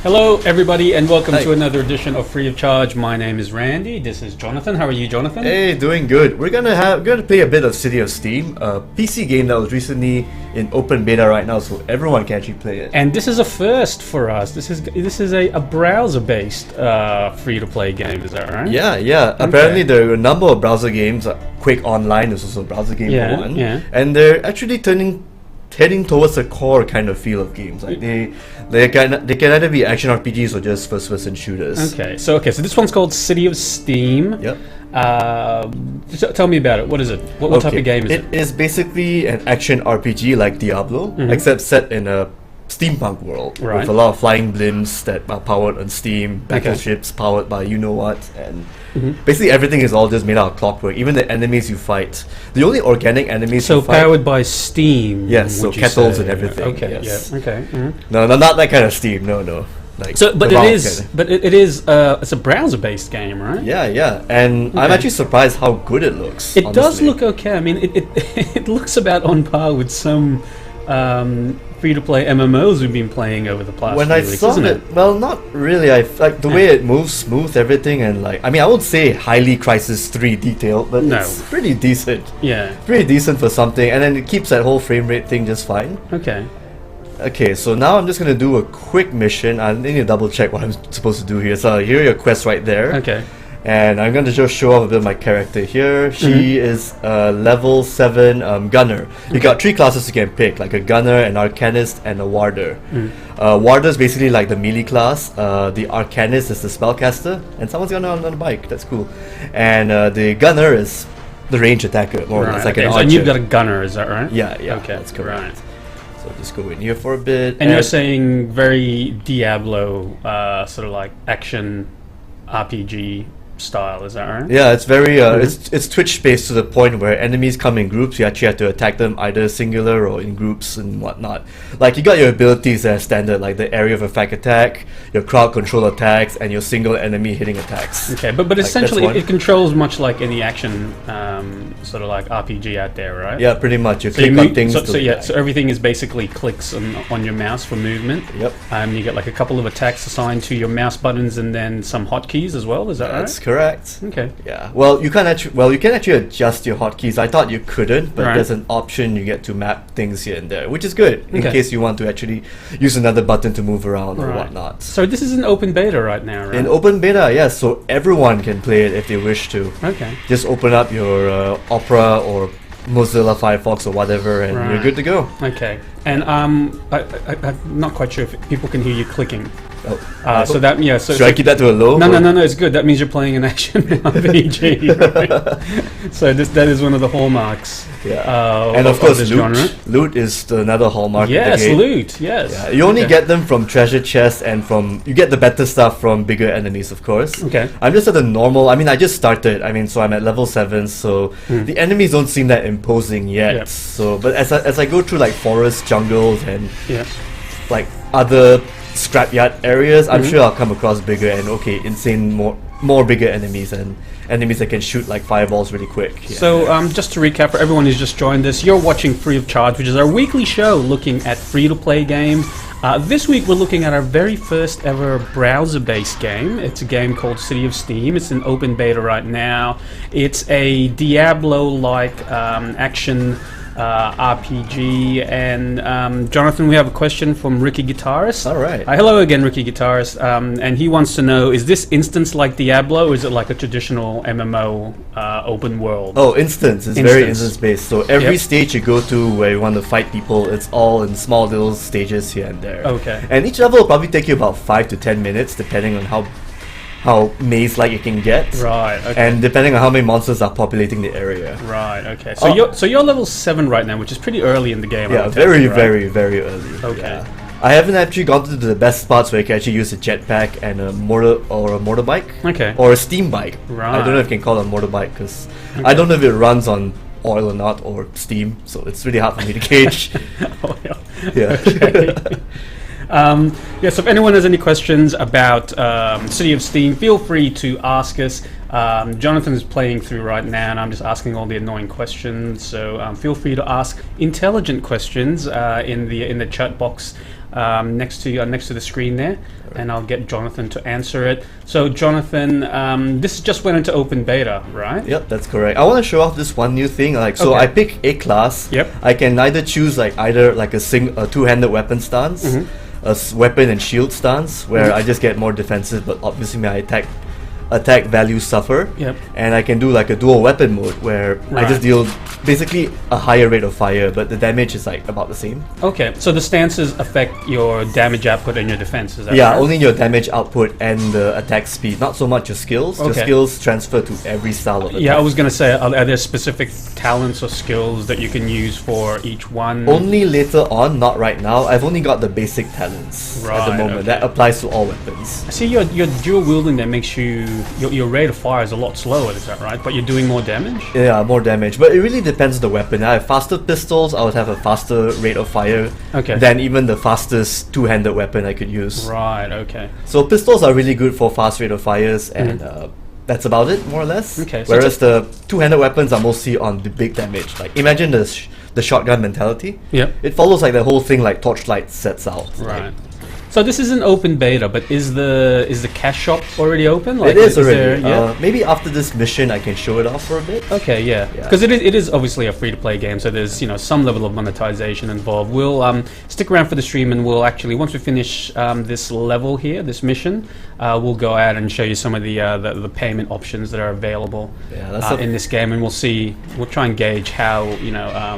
Hello, everybody, and welcome Hi. to another edition of Free of Charge. My name is Randy. This is Jonathan. How are you, Jonathan? Hey, doing good. We're gonna play a bit of City of Steam, a PC game that was recently in open beta right now, so everyone can actually play it. And this is a first for us. This is a browser-based free-to-play game. Is that right? Yeah. Apparently, there are a number of browser games. Quake Online is also a browser game for one, and they're actually heading towards a core kind of feel of games. Like they can either be action RPGs or just first-person shooters. Okay. So this one's called City of Steam. Yep. Tell me about it. What is it? What type of game is it? It is basically an action RPG like Diablo, except set in a steampunk world Right. with a lot of flying blimps that are powered on steam, battleships powered by you know what, and basically everything is all just made out of clockwork. Even the enemies you fight, the only organic enemies So you fight, powered by steam. yes, so would you kettles say? and everything. Okay. Yes. Yeah. Okay. No, not that kind of steam. No. Like So, but the it rock is, kinda. but it is, it's a browser-based game, right? Yeah, and I'm Okay. actually surprised how good it looks. It does honestly. look okay. I mean, it looks about on par with some free-to-play MMOs we've been playing over the past When few I weeks, saw isn't it, it? well, not really. I like the way it moves smooth, everything, and like I mean, I would say highly Crisis 3 detailed, but No. it's pretty decent. Yeah. Pretty decent for something, and then it keeps that whole frame rate thing just fine. Okay. Okay, so now I'm just gonna do a quick mission. I need to double check what I'm supposed to do here. So here are your quests right there. Okay. And I'm going to just show off a bit of my character here. She is a level 7 gunner. You got 3 classes you can pick, like a gunner, an arcanist, and a warder. Warder is basically like the melee class. The arcanist is the spellcaster, and someone's gonna on a bike. That's cool. And the gunner is the range attacker, more or Right. less, like Okay, an so archer. you've got a gunner, is that right? Yeah, Okay. that's correct. Right. So just go in here for a bit. And you're saying very Diablo, sort of like action RPG style, is that right? Yeah, it's very it's Twitch based to the point where enemies come in groups. You actually have to attack them either singular or in groups and whatnot. Like you got your abilities that are standard, like the area of effect attack, your crowd control attacks, and your single enemy hitting attacks. Okay, but that's essentially one. it controls much like any action sort of like RPG out there, right? Yeah, pretty much. You So, you click on move, things. so everything is basically clicks on your mouse for movement. Yep, You get like a couple of attacks assigned to your mouse buttons and then some hotkeys as well. Is that that's right? correct. Okay. Yeah. Well, you can actually adjust your hotkeys. I thought you couldn't, but Right. there's an option you get to map things here and there, which is good in Okay. case you want to actually use another button to move around or Right. whatnot. So this is an open beta right now, right? In open beta, yes, so everyone can play it if they wish to. Okay. Just open up your Opera or Mozilla Firefox or whatever, and you're Right. good to go. Okay. And I'm not quite sure if people can hear you clicking. Oh. So that So Should I keep that to a low? No, it's good. That means you're playing an action RPG. Right? So that is one of the hallmarks. Yeah. And of course, this loot. genre. Loot is another hallmark. Yes, of the game. loot. Yes. Yeah, you only Okay. get them from treasure chests and you get the better stuff from bigger enemies, of course. Okay. I'm just at the normal. I mean, I just started. I mean, so I'm at level 7. So the enemies don't seem that imposing yet. Yep. So, but as I go through like forests, jungles, and Yeah. like other scrapyard areas, I'm sure I'll come across bigger and insane more bigger enemies and enemies that can shoot like fireballs really quick. Yeah. So just to recap for everyone who's just joined us, you're watching Free of Charge, which is our weekly show looking at free-to-play games. This week we're looking at our very first ever browser-based game. It's a game called City of Steam. It's in open beta right now. It's a Diablo-like action RPG. And Jonathan, we have a question from Ricky Guitarist. All right. Hello again, Ricky Guitarist. And he wants to know, is this instance like Diablo, or is it like a traditional MMO open world? Oh, instance. It's very Instance. instance-based. So every Yep. stage you go to where you want to fight people, it's all in small little stages here and there. Okay. And each level will probably take you about 5 to 10 minutes, depending on how maze-like it can get. Right, okay. And depending on how many monsters are populating the area. Right, okay. So you're level 7 right now, which is pretty early in the game. I Yeah, would take very, it, right? very, very early. Okay. Yeah. I haven't actually gone to the best spots where you can actually use a jetpack and a motorbike. Okay. Or a steam bike. Right. I don't know if you can call it a motorbike because I don't know if it runs on oil or not, or steam, so it's really hard for me to gauge. Oh, yeah. Yeah. Okay. So if anyone has any questions about City of Steam, feel free to ask us. Jonathan is playing through right now, and I'm just asking all the annoying questions. So feel free to ask intelligent questions in the chat box next to the screen there, and I'll get Jonathan to answer it. So Jonathan, this just went into open beta, right? Yep, that's correct. I want to show off this one new thing. So I pick a class. Yep. I can either choose either a two-handed weapon stance, weapon and shield stance, where I just get more defensive, but obviously my attack values suffer. Yep. And I can do a dual weapon mode where I just deal basically a higher rate of fire, but the damage is about the same. Okay, so the stances affect your damage output and your defense, is that Yeah, right? only your damage output and the attack speed, not so much your skills. Your skills transfer to every style of attack. Yeah, I was going to say, are there specific talents or skills that you can use for each one? Only later on, not right now. I've only got the basic talents at the moment. That applies to all weapons. I see your dual wielding that makes your rate of fire is a lot slower, is that right? But you're doing more damage? Yeah, more damage. But it really depends on the weapon. I have faster pistols, I would have a faster rate of fire than even the fastest two-handed weapon I could use. Right, okay. So pistols are really good for fast rate of fires, and that's about it, more or less. Okay, so whereas the two-handed weapons are mostly on the big damage. Imagine the shotgun mentality. Yep. It follows the whole thing Torchlight sets out. Right. So this is an open beta, but is the cash shop already open? It is already. Maybe after this mission, I can show it off for a bit. Okay, yeah, because it is obviously a free-to-play game, so there's some level of monetization involved. We'll stick around for the stream, and we'll actually, once we finish this level here, this mission, we'll go out and show you some of the payment options that are available in this game, and we'll try and gauge how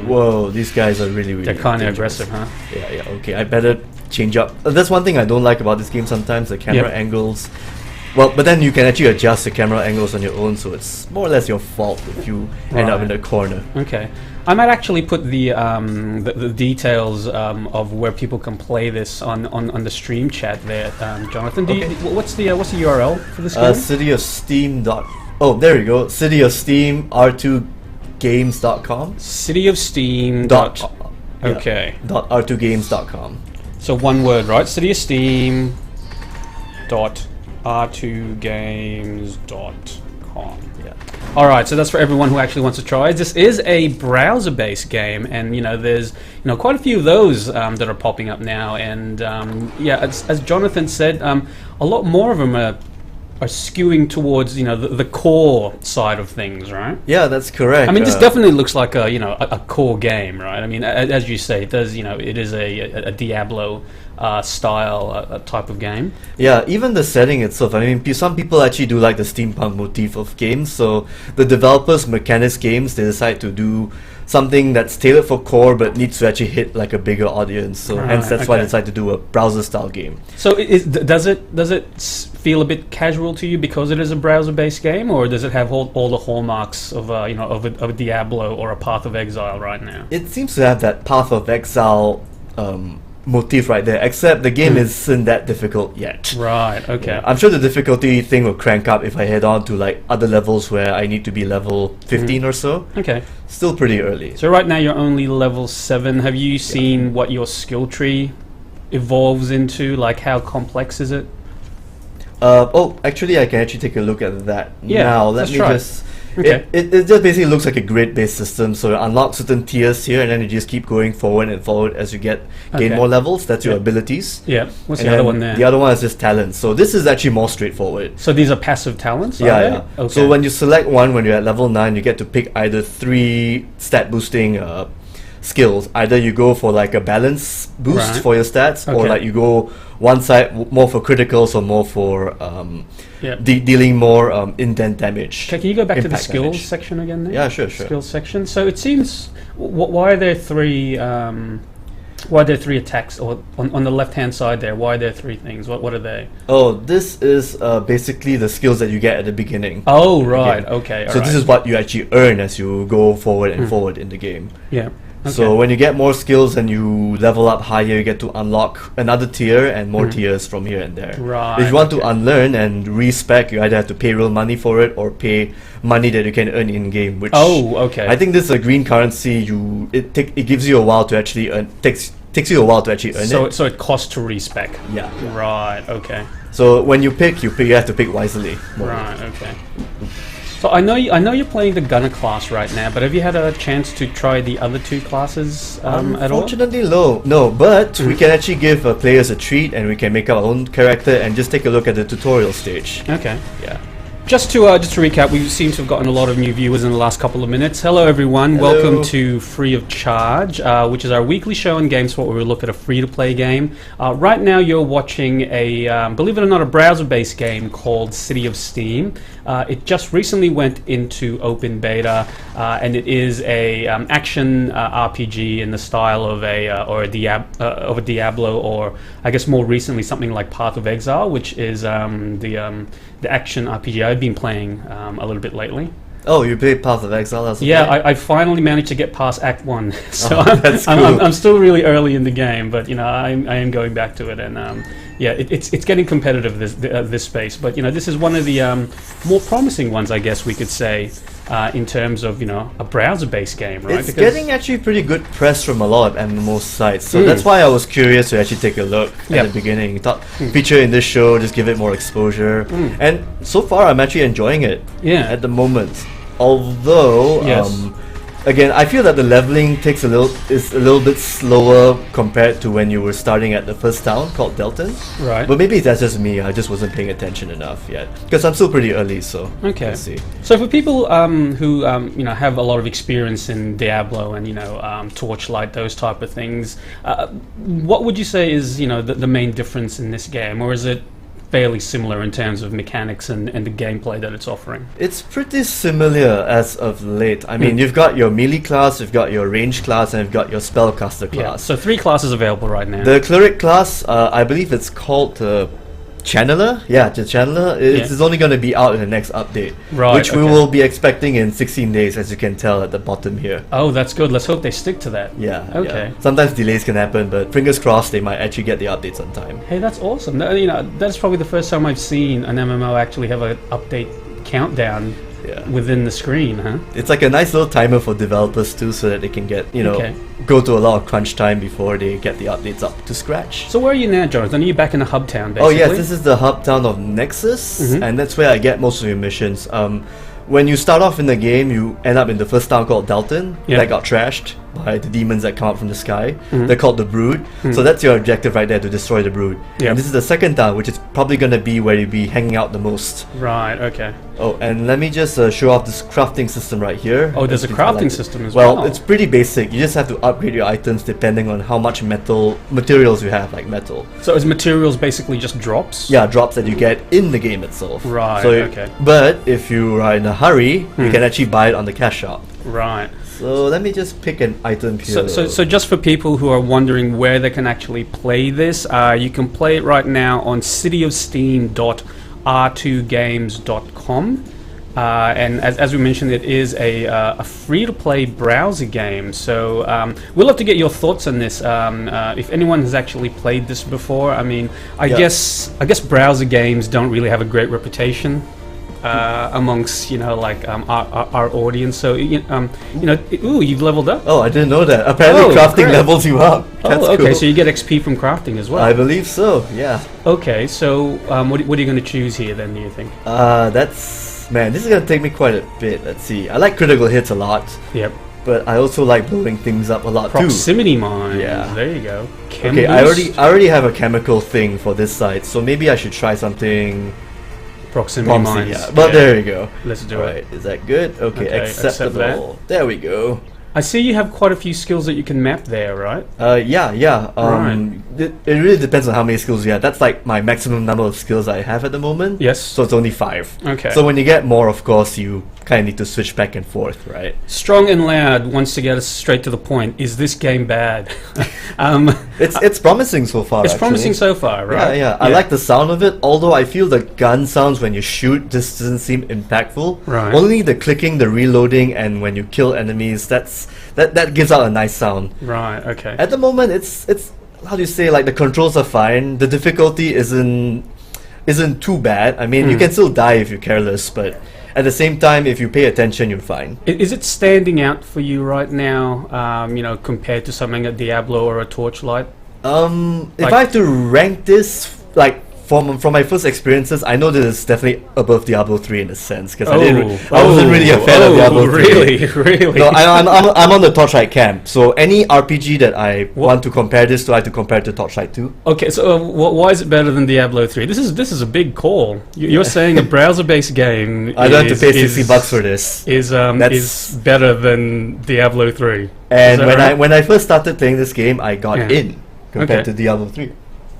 whoa, these guys are really they're kind of aggressive, huh? Yeah. Okay, I better change up. That's one thing I don't like about this game sometimes, the camera angles. Well, but then you can actually adjust the camera angles on your own, so it's more or less your fault if you end up in the corner. Okay. I might actually put the details of where people can play this on the stream chat there, Jonathan. What's the URL for this game? City of Steam. Oh, there you go. City of Steam R2games.com. City of Steam. Okay. .r2games.com. So one word, right? City of Steam. R2games.com. Yeah. All right, so that's for everyone who actually wants to try. This is a browser-based game, and there's quite a few of those that are popping up now. And as Jonathan said, a lot more of them are skewing towards the core side of things, right? Yeah, that's correct. I mean, this definitely looks like a core game, right? I mean, as you say, it does. It is a Diablo style type of game. Yeah, even the setting itself. I mean, some people actually do like the steampunk motif of games. So the developers, Mechanics Games, they decide to do something that's tailored for core but needs to actually hit a bigger audience. So hence that's why they decided to do a browser style game. So does it feel a bit casual to you because it is a browser based game, or does it have all the hallmarks of of a Diablo or a Path of Exile right now? It seems to have that Path of Exile motif right there, except the game isn't that difficult yet. Right, okay. I'm sure the difficulty thing will crank up if I head on to other levels where I need to be level 15 or so. Okay. Still pretty early. So right now you're only level 7. Have you seen what your skill tree evolves into? How complex is it? Actually I can actually take a look at that now. Let me try. just... Okay. It just basically looks like a grid-based system, so you unlock certain tiers here, and then you just keep going forward and forward as you gain more levels. That's your abilities. Yeah. What's And the other then one there? The other one is just talents. So this is actually more straightforward. So these are passive talents? Yeah. Okay. So when you select one, when you're at level 9, you get to pick either 3 stat boosting skills. Either you go for a balance boost for your stats, or you go one side more for criticals or more for dealing more indent damage. Okay, can you go back to the skills damage section again there? Yeah, sure. Skills section. So it seems, why are there 3 attacks, or on the left hand side there, why are there 3 things? What are they? Oh, this is basically the skills that you get at the beginning. Oh, right. Okay. So this is what you actually earn as you go forward and forward in the game. Yeah. Okay. So when you get more skills and you level up higher, you get to unlock another tier and more tiers from here and there. Right. If you want to unlearn and respec, you either have to pay real money for it or pay money that you can earn in game. Which I think this is a green currency. It gives you a while to actually earn. Takes you a while to actually earn it. So it costs to respec. Yeah. Right. Okay. So when you have to pick wisely. Right. Okay. So I know you're playing the gunner class right now, but have you had a chance to try the other two classes at all? Unfortunately, no. But we can actually give players a treat, and we can make our own character and just take a look at the tutorial stage. Okay. Yeah. Just to recap, we seem to have gotten a lot of new viewers in the last couple of minutes. Hello, everyone. Hello. Welcome to Free of Charge, which is our weekly show on GameSpot where we look at a free-to-play game. Right now, you're watching a, believe it or not, a browser-based game called City of Steam. It just recently went into open beta, and it is a action RPG in the style of a Diablo, or I guess more recently something like Path of Exile, which is the action RPG I've been playing a little bit lately. Oh, you played Path of Exile as well? Yeah, I finally managed to get past Act 1. So that's cool. I'm still really early in the game, but I am going back to it, and it's getting competitive this space. But this is one of the more promising ones, I guess we could say, in terms of a browser-based game, right? It's getting actually pretty good press from a lot of MMO sites, so that's why I was curious to actually take a look at the beginning. Thought feature in this show, just give it more exposure, and so far I'm actually enjoying it. Yeah. At the moment, although again, I feel that the leveling is a little bit slower compared to when you were starting at the first town called Delton. Right. But maybe that's just me. I just wasn't paying attention enough yet because I'm still pretty early. So okay. Let's see. So for people who have a lot of experience in Diablo and Torchlight, those type of things, what would you say is the main difference in this game, or is it fairly similar in terms of mechanics and the gameplay that it's offering? It's pretty similar as of late. I mean, you've got your melee class, you've got your range class, and you've got your spellcaster class. Yeah, so 3 classes available right now. The cleric class, I believe it's called Channeler. Yeah, the Channeler. It's only going to be out in the next update, right? Which we will be expecting in 16 days, as you can tell at the bottom here. Oh, that's good. Let's hope they stick to that. Yeah. Okay. Yeah. Sometimes delays can happen, but fingers crossed they might actually get the updates on time. Hey, that's awesome. That's probably the first time I've seen an MMO actually have an update countdown within the screen, huh? It's like a nice little timer for developers too, so that they can get go to a lot of crunch time before they get the updates up to scratch. So where are you now, Jonathan? Are you back in the hub town, basically? Oh yes, this is the hub town of Nexus, and that's where I get most of your missions. When you start off in the game, you end up in the first town called Dalton that got trashed by the demons that come out from the sky. They're called the Brood. So that's your objective right there, to destroy the Brood. And this is the second town, which is probably going to be where you'll be hanging out the most. Right, okay. Oh, and let me just show off this crafting system right here. Oh, there's a crafting system as well. Well, it's pretty basic. You just have to upgrade your items depending on how much materials you have, like metal. So is materials basically just drops? Yeah, drops that you get in the game itself. Right, so okay. But if you are in a hurry, you can actually buy it on the cash shop. Right. So let me just pick an item here. So just for people who are wondering where they can actually play this, you can play it right now on cityofsteam.r2games.com. And as we mentioned, it is a free-to-play browser game. So we'll have to get your thoughts on this. If anyone has actually played this before, I mean, I guess browser games don't really have a great reputation amongst our audience. So you've leveled up. Oh, I didn't know that. Apparently, crafting levels you up. That's okay. cool. So you get XP from crafting as well. I believe so. Yeah. Okay. So what are you going to choose here then? Do you think? Man, this is gonna take me quite a bit. Let's see. I like critical hits a lot. Yep. But I also like blowing things up a lot too. Proximity mine. Yeah. There you go. Okay, I already have a chemical thing for this site, so maybe I should try something. Proximity mines. Yeah. But there you go. Let's do it. Is that good? Okay, acceptable. There we go. I see you have quite a few skills that you can map there, right? Yeah. Right. It really depends on how many skills you have. That's like my maximum number of skills I have at the moment. Yes. So it's only 5. Okay. So when you get more, of course, you kind of need to switch back and forth, right? Strong and Loud wants to get us straight to the point. Is this game bad? It's promising so far. It's promising so far, right? Yeah. I like the sound of it, although I feel the gun sounds when you shoot just doesn't seem impactful. Right. Only the clicking, the reloading, and when you kill enemies, that gives out a nice sound. Right. Okay. At the moment, it's how do you say, like, the controls are fine. The difficulty isn't too bad. I mean, you can still die if you're careless, but at the same time, if you pay attention, you're fine. Is it standing out for you right now, compared to something like Diablo or a Torchlight? If I have to rank this, like, from my first experiences, I know that it's definitely above Diablo 3 in a sense because I wasn't really a fan of Diablo 3. Really? No, I'm on the Torchlight camp. So any RPG that I want to compare this to, I have to compare it to Torchlight 2. Okay, so why is it better than Diablo 3? This is a big call. You're saying a browser-based game. I don't have to pay $60 for this. Is better than Diablo 3. And when I first started playing this game, I got in compared to Diablo 3.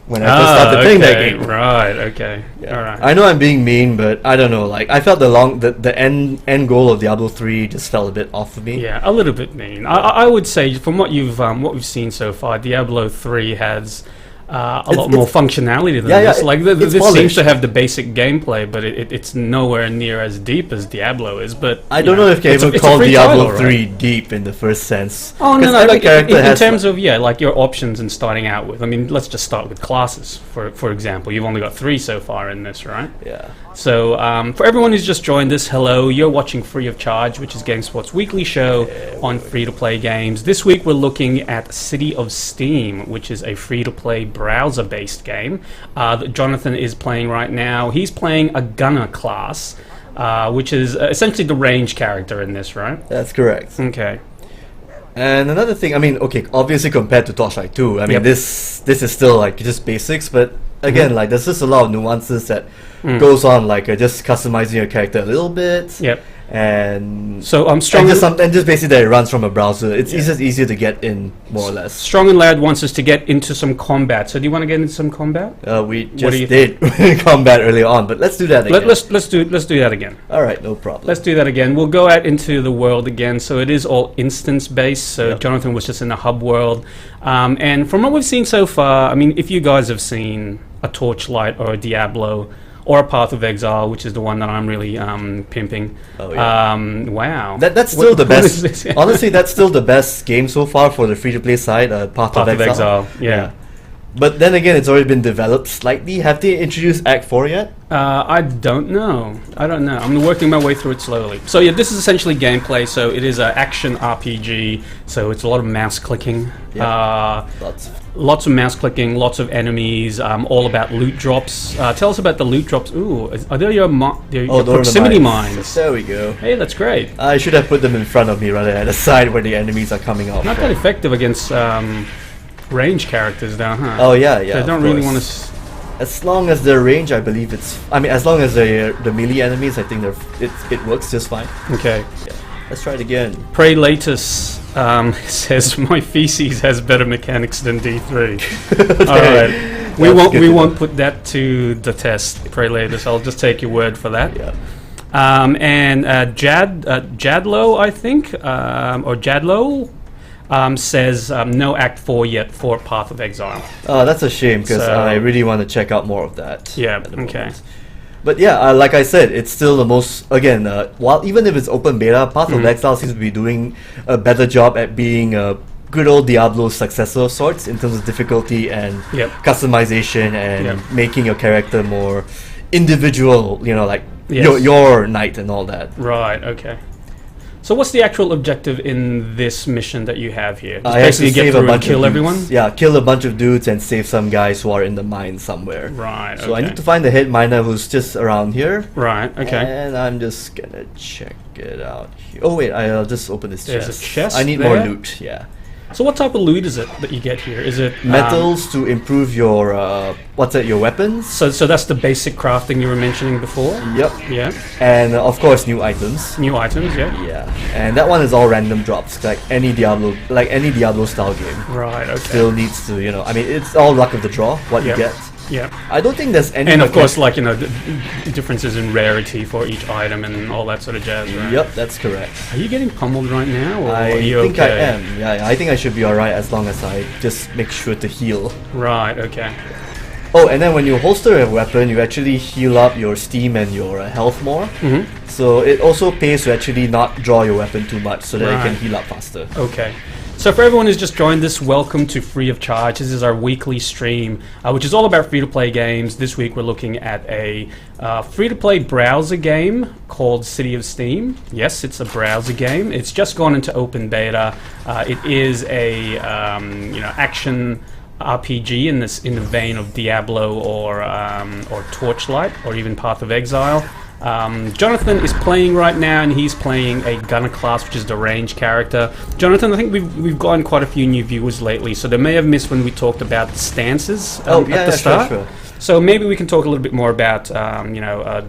When I first started playing that game. Right, okay. Yeah. All right. I know I'm being mean, but I don't know. Like I felt the end goal of Diablo 3 just felt a bit off for me. Yeah, a little bit mean. I would say from what we've seen so far, Diablo 3 has a lot more functionality than this. Like this seems to have the basic gameplay, but it's nowhere near as deep as Diablo is. But I don't know if you can even call Diablo 3 deep in the first sense. Oh no, like in terms of like your options and starting out with. I mean, let's just start with classes for example. You've only got 3 so far in this, right? Yeah. So for everyone who's just joined us, hello. You're watching Free of Charge, which is GameSpot's weekly show on free-to-play games. This week we're looking at City of Steam, which is a free-to-play browser-based game that Jonathan is playing right now. He's playing a gunner class, which is essentially the range character in this, right? That's correct. Okay. And another thing, I mean, okay, obviously compared to Torchlight 2, I mean, this is still like just basics, but again, like there's just a lot of nuances that goes on, like just customizing your character a little bit. Yep. And so and just basically that it runs from a browser. It's just easier to get in, more or less. Strong and Loud wants us to get into some combat. So do you want to get into some combat? We just did combat earlier on, but let's do that again. Let's do that again. All right, no problem. Let's do that again. We'll go out into the world again. So it is all instance based. So Jonathan was just in a hub world, and from what we've seen so far, I mean, if you guys have seen a Torchlight or a Diablo or a Path of Exile, which is the one that I'm really pimping. Oh, yeah. Wow. That's still the best. Honestly, that's still the best game so far for the free-to-play side, Path of Exile. Yeah. But then again, it's already been developed slightly. Have they introduced Act 4 yet? I don't know. I'm working my way through it slowly. So yeah, this is essentially gameplay. So it is an action RPG. So it's a lot of mouse clicking. Lots of mouse clicking, lots of enemies, all about loot drops. Tell us about the loot drops. Ooh, are they your proximity mines? There we go. Hey, that's great. I should have put them in front of me rather than at the side where the enemies are coming off. Not that effective against range characters though, huh? Oh yeah. They don't really want to... As long as their range, I believe it's... I mean, as long as they're the melee enemies, I think it works just fine. Okay. Yeah. Let's try it again. Prelatus says my feces has better mechanics than D3. All right, we won't put that to the test, Prelatus. I'll just take your word for that. Yeah. And Jadlo, I think, or Jadlo, says no Act 4 yet for Path of Exile. Oh, that's a shame because I really want to check out more of that. Yeah. Okay. But yeah, like I said, it's still the most, again, while even if it's open beta, Path of Exile seems to be doing a better job at being a good old Diablo successor of sorts in terms of difficulty and customization and making your character more individual, you know, like your knight and all that. Right, okay. So what's the actual objective in this mission that you have here? Just I basically have to get through and kill everyone? Yeah, kill a bunch of dudes and save some guys who are in the mine somewhere. Right, okay. So I need to find the head miner who's just around here. Right, okay. And I'm just gonna check it out here. Oh wait, I'll just open this chest. There's a chest I need more loot, yeah. So what type of loot is it that you get here? Is it metals to improve your your weapons? So that's the basic crafting you were mentioning before? Yep. Yeah. And of course new items. New items, yeah. Yeah. And that one is all random drops, like any Diablo style game. Right, okay. Still needs to, I mean, it's all luck of the draw what you get. Yeah. I don't think there's any... And of course, like, the differences in rarity for each item and all that sort of jazz, right? Yep, that's correct. Are you getting pummeled right now, or I are you think okay? I am. Yeah, I think I should be alright as long as I just make sure to heal. Right, okay. Oh, and then when you holster a weapon, you actually heal up your steam and your health more. Mm-hmm. So it also pays to actually not draw your weapon too much so that it can heal up faster. Okay. So for everyone who's just joined us, welcome to Free of Charge. This is our weekly stream, which is all about free-to-play games. This week we're looking at a free-to-play browser game called City of Steam. Yes, it's a browser game. It's just gone into open beta. It is a action RPG in the vein of Diablo or Torchlight or even Path of Exile. Jonathan is playing right now, and he's playing a gunner class, which is the range character. Jonathan, I think we've gotten quite a few new viewers lately, so they may have missed when we talked about the stances at the start. Sure. So maybe we can talk a little bit more about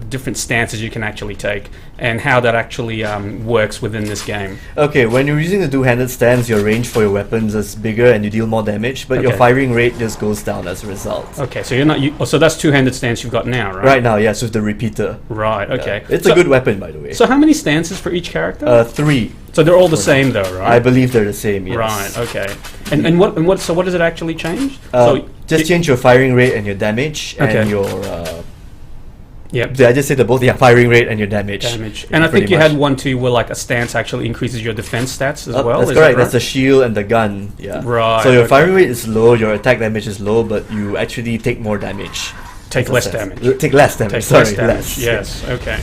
different stances you can actually take and how that actually works within this game. Okay, when you're using the two-handed stance, your range for your weapons is bigger and you deal more damage, but your firing rate just goes down as a result. Okay, so you're not. So that's two-handed stance you've got now, right? Right now, yes, with the repeater. Right. Okay. It's a good weapon, by the way. So how many stances for each character? 3. So they're all the same, though, right? I believe they're the same. Yes. Right. Okay. And what? So what does it actually change? Just change your firing rate and your damage and your. Yep. Did I just say both? Yeah, firing rate and your damage. And I think you had one too, where like a stance actually increases your defense stats as well. That's correct. Right? That's the shield and the gun. Yeah. Right. So your firing rate is low, your attack damage is low, but you actually take more damage. Take less damage. Take less damage. Less. Yes. Okay.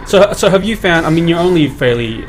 So have you found, I mean, you're only fairly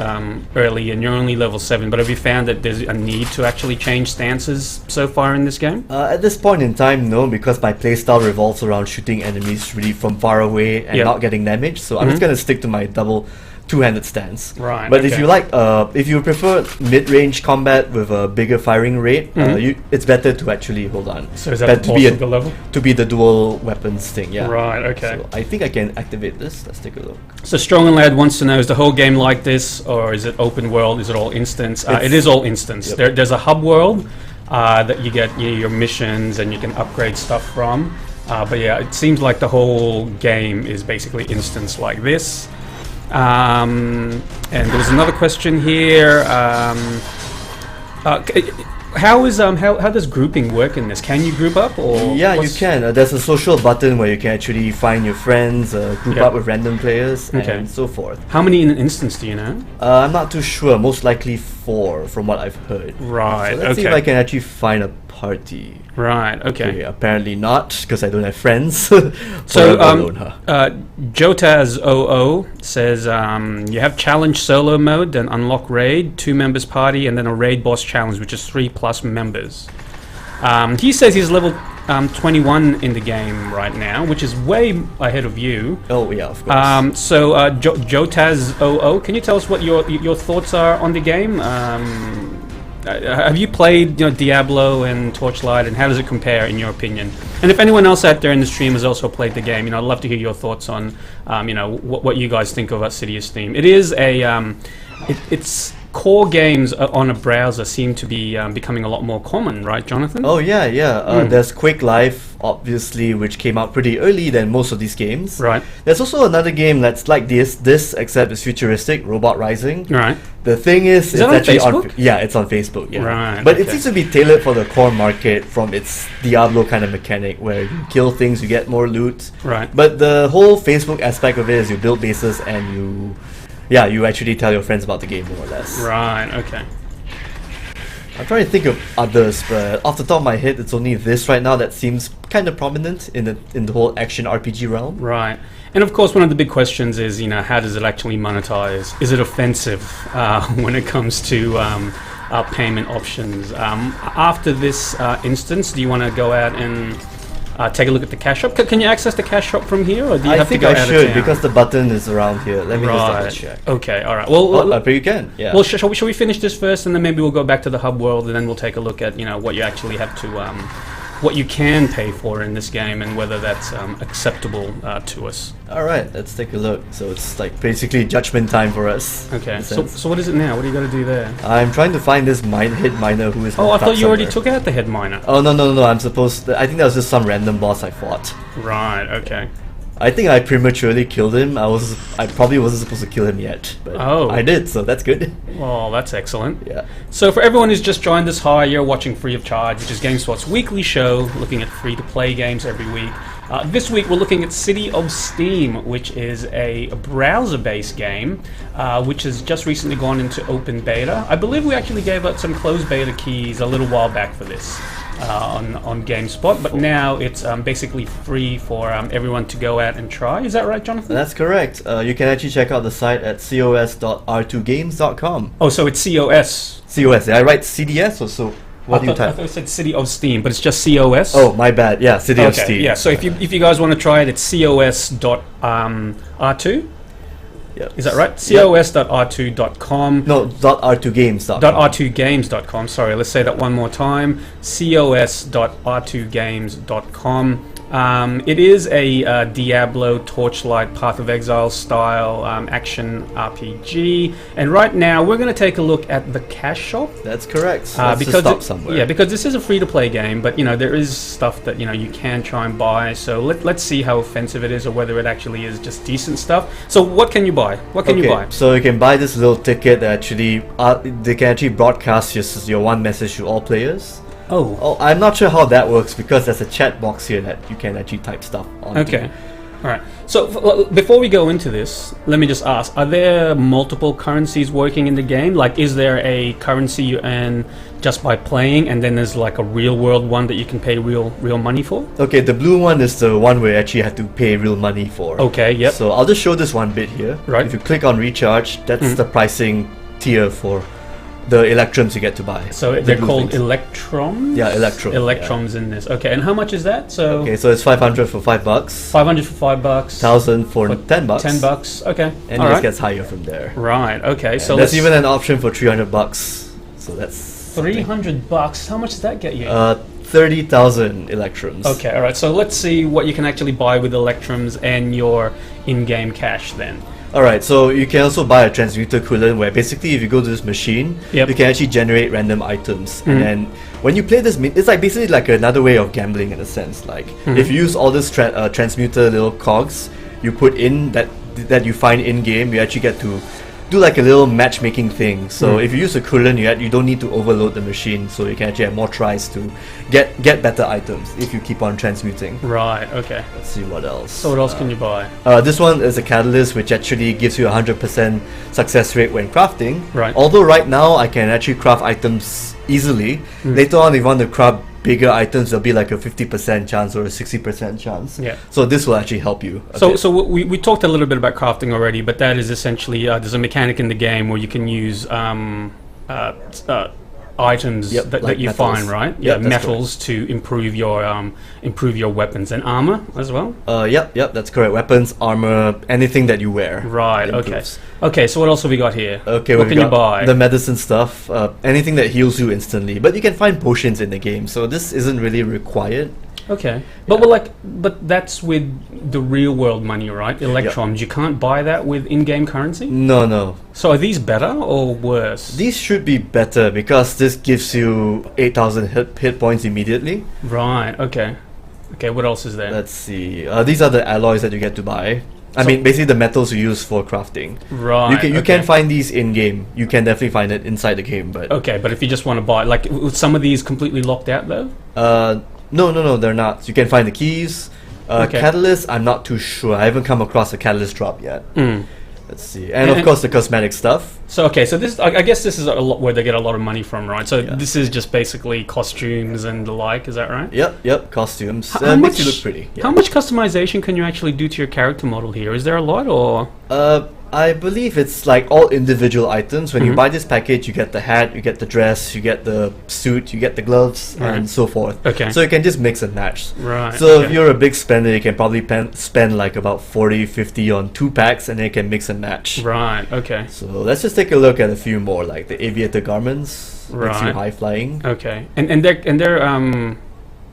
early and you're only level 7, but have you found that there's a need to actually change stances so far in this game? At this point in time, no, because my playstyle revolves around shooting enemies really from far away and not getting damage, so I'm just going to stick to my double two-handed stance. Right. But if you like, if you prefer mid-range combat with a bigger firing rate, it's better to actually hold on. So is that the level? To be the dual weapons thing, yeah. Right. Okay. So I think I can activate this. Let's take a look. So Strong and Lad wants to know: is the whole game like this, or is it open world? Is it all instance? It is all instance. Yep. There's a hub world that you get your missions and you can upgrade stuff from. But yeah, it seems like the whole game is basically instance like this. And there's another question here. How does grouping work in this? Can you group up or? Yeah, you can. There's a social button where you can actually find your friends, group up with random players, and so forth. How many in an instance do you know? I'm not too sure. Most likely 4, from what I've heard. Right. So let's see if I can actually find a party. Right. Okay. Apparently not, because I don't have friends. So Jotaz00 says you have challenge solo mode, then unlock raid, 2 members party, and then a raid boss challenge, which is 3+ members. He says he's level 21 in the game right now, which is way ahead of you. Oh yeah, of course. So Jotaz00, can you tell us what your thoughts are on the game? Have you played Diablo and Torchlight, and how does it compare in your opinion? And if anyone else out there in the stream has also played the game, I'd love to hear your thoughts on what you guys think of City of Steam. It is it's core games on a browser seem to be becoming a lot more common, right, Jonathan? Oh yeah. There's Quake Live, obviously, which came out pretty early than most of these games. Right. There's also another game that's like this except it's futuristic, Robot Rising. Right. The thing is, it's actually on Facebook? It's on Facebook. Yeah. Right. But it seems to be tailored for the core market from its Diablo kind of mechanic, where you kill things, you get more loot. Right. But the whole Facebook aspect of it is you build bases and you actually tell your friends about the game, more or less. Right, okay. I'm trying to think of others, but off the top of my head, it's only this right now that seems kind of prominent in the whole action RPG realm. Right. And of course, one of the big questions is, how does it actually monetize? Is it offensive when it comes to payment options? After this instance, do you want to go out and take a look at the cash shop? Can you access the cash shop from here, or do you have to go out of town? I think I should, because the button is around here. Let me just double check. Okay, all right. Well, but you can. Yeah. Well, shall we finish this first, and then maybe we'll go back to the hub world, and then we'll take a look at what you actually have to, what you can pay for in this game, and whether that's acceptable to us. All right, let's take a look. So it's like basically judgment time for us. Okay. So what is it now? What do you got to do there? I'm trying to find this head miner who is. Oh, I thought you already took out the head miner. Oh no! I'm supposed to. I think that was just some random boss I fought. Right. Okay. I think I prematurely killed him. I probably wasn't supposed to kill him yet, but I did, so that's good. Well, that's excellent. Yeah. So for everyone who's just joined us, hi, you're watching Free of Charge, which is GameSpot's weekly show looking at free-to-play games every week. This week we're looking at City of Steam, which is a browser-based game, which has just recently gone into open beta. I believe we actually gave out some closed beta keys a little while back for this. On GameSpot, but now it's basically free for everyone to go out and try. Is that right, Jonathan? That's correct. You can actually check out the site at cos.r2games.com. Oh, so it's COS. COS. Did I write CDS or so? What do you I type? thought it said City of Steam, but it's just COS. Oh, my bad. Yeah, City of Steam. Yeah, so if you guys want to try it, it's cos.r2. Yep. Is that right? cos.r2.com. No, .r2games.com. .r2games.com. Sorry, let's say that one more time. cos.r2games.com. It is a Diablo, Torchlight, Path of Exile style action RPG, and right now we're going to take a look at the cash shop. That's correct. Because stop somewhere. Yeah, because this is a free-to-play game, but there is stuff that you can try and buy. So let's see how offensive it is, or whether it actually is just decent stuff. So what can you buy? What can you buy? So you can buy this little ticket that actually they can actually broadcast your one message to all players. Oh, I'm not sure how that works because there's a chat box here that you can actually type stuff on. okay. All right. So before we go into this, let me just ask: are there multiple currencies working in the game? Like, is there a currency you earn just by playing, and then there's like a real-world one that you can pay real money for? Okay, the blue one is the one where you actually have to pay real money for. Okay. Yep. So I'll just show this one bit here. Right. If you click on recharge, that's the pricing tier for the electrons you get to buy. So they're called electrons? Yeah, electrons. Electrons in this. Okay, and how much is that? So okay, so it's 500 for $5. 500 for $5. 1,000 for $10. $10. Okay. And All it right. gets higher from there. Right. Okay. And So there's even an option for $300. So that's $300. How much does that get you? 30,000 electrons. Okay. All right. So let's see what you can actually buy with electrons and your in-game cash then. Alright, so you can also buy a transmuter coolant where basically if you go to this machine, Yep. you can actually generate random items. And then when you play this, it's like basically like another way of gambling in a sense. Like if you use all this transmuter little cogs you put in that you find in game, you actually get to do like a little matchmaking thing. So if you use a coolant, you don't need to overload the machine, so you can actually have more tries to get better items if you keep on transmuting. Right. Okay. Let's see what else. So what else can you buy? This one is a catalyst which actually gives you a 100% success rate when crafting. Right. Although right now I can actually craft items easily. Later on, if you want to craft bigger items, there'll be like a 50% chance or a 60% chance. Yeah. So this will actually help you. So we talked a little bit about crafting already, but that is essentially there's a mechanic in the game where you can use items Yep, that like you metals. find, right? Yep, Yeah, that's metals to improve your weapons and armor as well. Yep, that's correct. Weapons, armor, anything that you wear. Right. Okay. improves. Okay. So what else have we got here? Okay, what we've can you got buy? the medicine stuff, anything that heals you instantly. But you can find potions in the game, so this isn't really required. Okay, but but that's with the real world money, right? Electrons. You can't buy that with in-game currency. No. So are these better or worse? These should be better because this gives you 8,000 hit points immediately. Right. Okay. Okay. What else is there? Let's see. These are the alloys that you get to buy. I mean, basically the metals you use for crafting. Right. You can find these in game. You can definitely find it inside the game, but Okay, but if you just want to buy, like, some of these completely locked out though. no, they're not. You can find the keys. Okay. Catalyst, I'm not too sure. I haven't come across a catalyst drop yet. Let's see. And of And- course the cosmetic stuff. So okay, so this I guess this is a lot where they get a lot of money from, right? So Yeah. this is just basically costumes and the like. Is that right? Yep, costumes. How Makes much- you look pretty. Yeah. How much customization can you actually do to your character model here? Is there a lot or? I believe it's like all individual items. When you buy this package, you get the hat, you get the dress, you get the suit, you get the gloves, Right. and so forth. Okay. So you can just mix and match. Right. So if okay. you're a big spender, you can probably spend like about 40, 50 on 2 packs, and then you can mix and match. Right. Okay. So let's just take a look at a few more, like the Aviator Garments, makes you Right. high flying. Okay.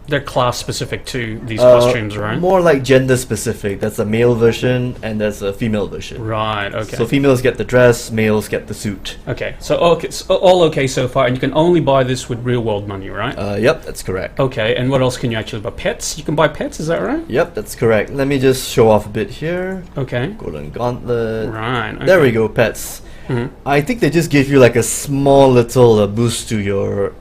They're class specific to these costumes, right? More like gender specific. That's a male version and there's a female version. Right. Okay. So females get the dress, males get the suit. Okay. So all okay so far, and you can only buy this with real world money, right? Yep, that's correct. Okay. And what else can you actually buy? Pets? You can buy pets. Is that right? Yep, that's correct. Let me just show off a bit here. Okay. Golden Gauntlet. Right. Okay. There we go, pets. Mhm. I think they just give you like a small little boost to your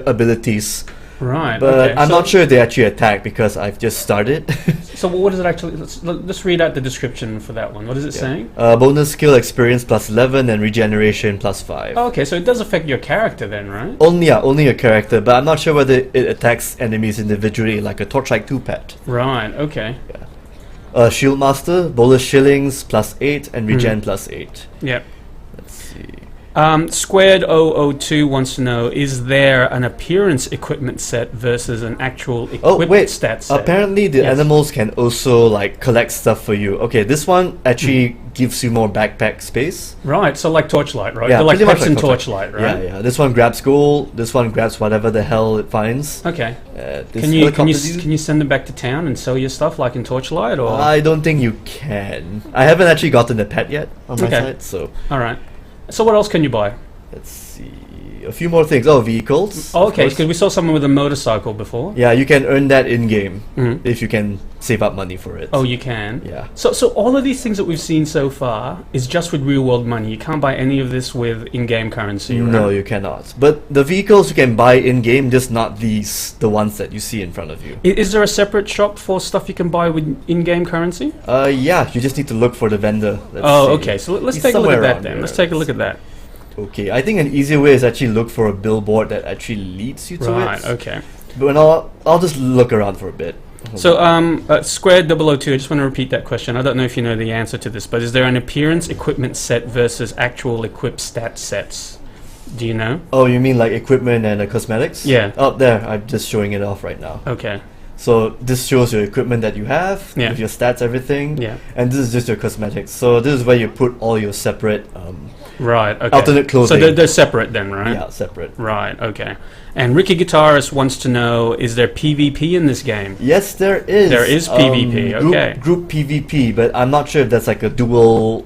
abilities. Right. But okay. I'm so, not sure they actually attack because I've just started. So what is it actually? Let's read out the description for that one. What is it saying? Bonus skill experience plus 11 and regeneration plus 5. Oh, okay, so it does affect your character then, right? Only a character, but I'm not sure whether it attacks enemies individually like a Torchlight 2 pet. Right. Okay. Shield Master, bonus shillings plus 8 and regen plus 8. Yep. Let's see. Squared 002 wants to know, is there an appearance equipment set versus an actual equipment stat set? Apparently the animals can also like collect stuff for you. Okay, this one actually gives you more backpack space. Right, so like Torchlight, right? Yeah, They're like pretty much pets in like Torchlight, right? Yeah. This one grabs gold, this one grabs whatever the hell it finds. Okay. This Can you helicopter can you send them back to town and sell your stuff like in Torchlight, or? I don't think you can. I haven't actually gotten the pet yet on my side, so... Alright. So what else can you buy? Let's see... A few more things. Oh, vehicles. Oh, okay, because we saw someone with a motorcycle before. Yeah, you can earn that in-game if you can save up money for it. Oh, you can? Yeah. So all of these things that we've seen so far is just with real-world money. You can't buy any of this with in-game currency, right? No, you cannot. But the vehicles you can buy in-game, just not these, the ones that you see in front of you. Is there a separate shop for stuff you can buy with in-game currency? Yeah, you just need to look for the vendor. Okay, so let's take a look at that then. Let's take a look at that. Okay, I think an easier way is actually look for a billboard that actually leads you to it. Right, okay. But I'll just look around for a bit. So, Squared 002, I just want to repeat that question. I don't know if you know the answer to this, but is there an appearance equipment set versus actual equipped stat sets? Do you know? Oh, you mean like equipment and cosmetics? Yeah. Up there, I'm just showing it off right now. Okay. So this shows your equipment that you have, with your stats, everything. Yeah. And this is just your cosmetics. So this is where you put all your separate right, okay. alternate clothing. So they're separate then, right? Yeah, separate. Right, okay. And Ricky Guitarist wants to know, is there PvP in this game? Yes, there is. There is PvP, okay. Group PvP, but I'm not sure if that's like a dual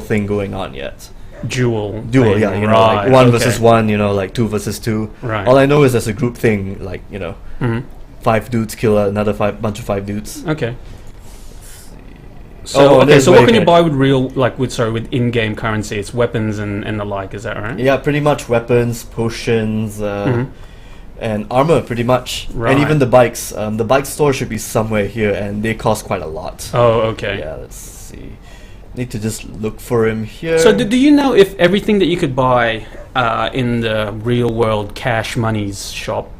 thing going on yet. Dual, yeah, you know, like one versus one, you know, like 2 versus 2. Right. All I know is there's a group thing, like, you know, 5 dudes kill another bunch of 5 dudes. Okay. So so what can you buy with in-game currency? It's weapons and the like, is that right? Yeah, pretty much weapons, potions, and armor, pretty much. Right. And even the bikes. The bike store should be somewhere here, and they cost quite a lot. Oh, okay. Yeah, let's see. Need to just look for him here. So do you know if everything that you could buy in the real-world cash monies shop,